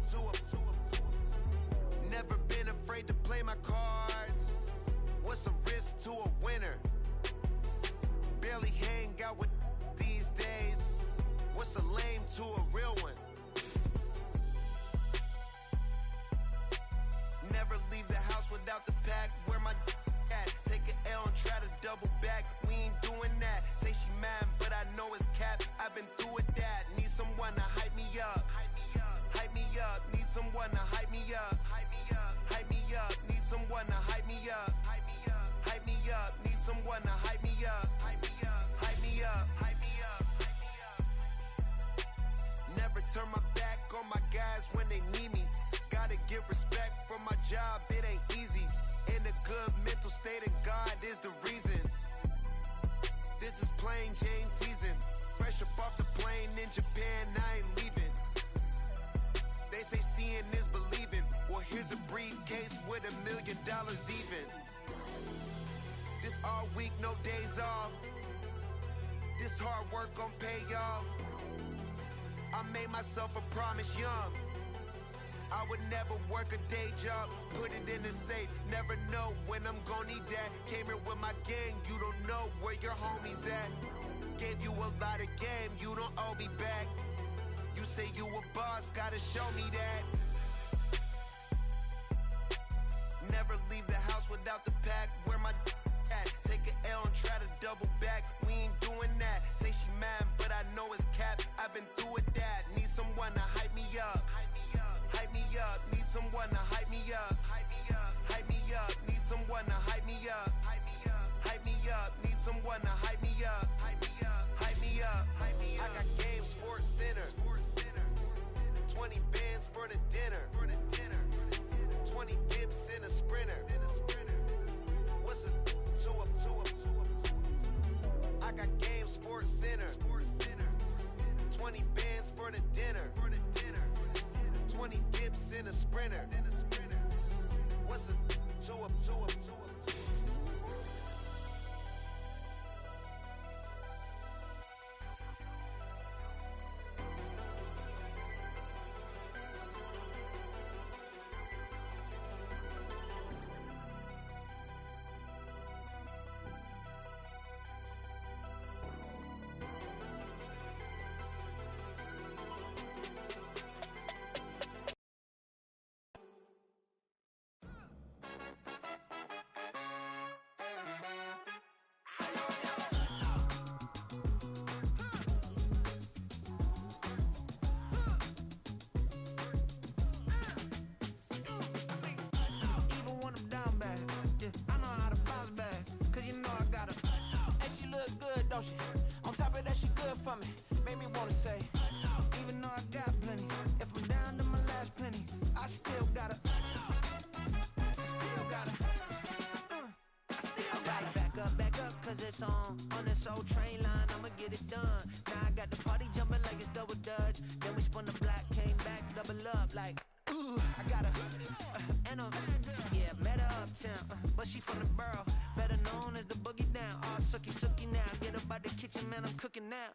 Never been afraid to play my cards. What's a risk to a winner? Barely hang out with these days. What's a lame to a real one? Never leave the house without the pack. Where my at? Take an L and try to double back. We ain't doing that. Say she mad, but I know it's cap. I've been through with that. Need someone to hype me up. Hype me up. Need someone to hype me up. Hype me up. Need someone to hype me up. Hype me up. Need someone to hype me up. Hype me up. Hype me up. Never turn my back on my guys when they need me. Gotta give respect for my job, it ain't easy. In a good mental state and God is the reason. This is plain Jane season. Fresh up off the plane in Japan, I ain't leaving. They say seeing is believing. Well, here's a briefcase with $1 million even. This all week, no days off. This hard work gon' pay off. I made myself a promise young. I would never work a day job, put it in the safe. Never know when I'm gon' need that. Came here with my gang, you don't know where your homies at. Gave you a lot of game, you don't owe me back. You say you a boss, gotta show me that. Never leave the house without the pack. Where my at? Take an L and try to double back. We ain't doing that. Say she mad, but I know it's cap. I've been through with that. Need someone to hype me up. Hype me up. Need someone to hype me up. Hype me up. Need someone to hype me up. Hype me up. Need someone to hype me up. Hype me up. I got game, Sports Center. 20 bands for the dinner. 20 dips in a sprinter. What's a two up? I got game, Sports Center. 20 bands for the dinner. 20 dips in a sprinter. What's a two up? don't she? On top of that, she good for me. Made me wanna say, even though I got plenty, if I'm down to my last penny, I still gotta, back up, cause it's on this old train line, I'ma get it done. Now I got the party jumping like it's double dutch. Then we spun the block, came back, double up, like, ooh, I got her, and yeah, met her uptown, but she from the borough, better known as the boogie down, all sookie now, get up out the kitchen, man, I'm cooking now.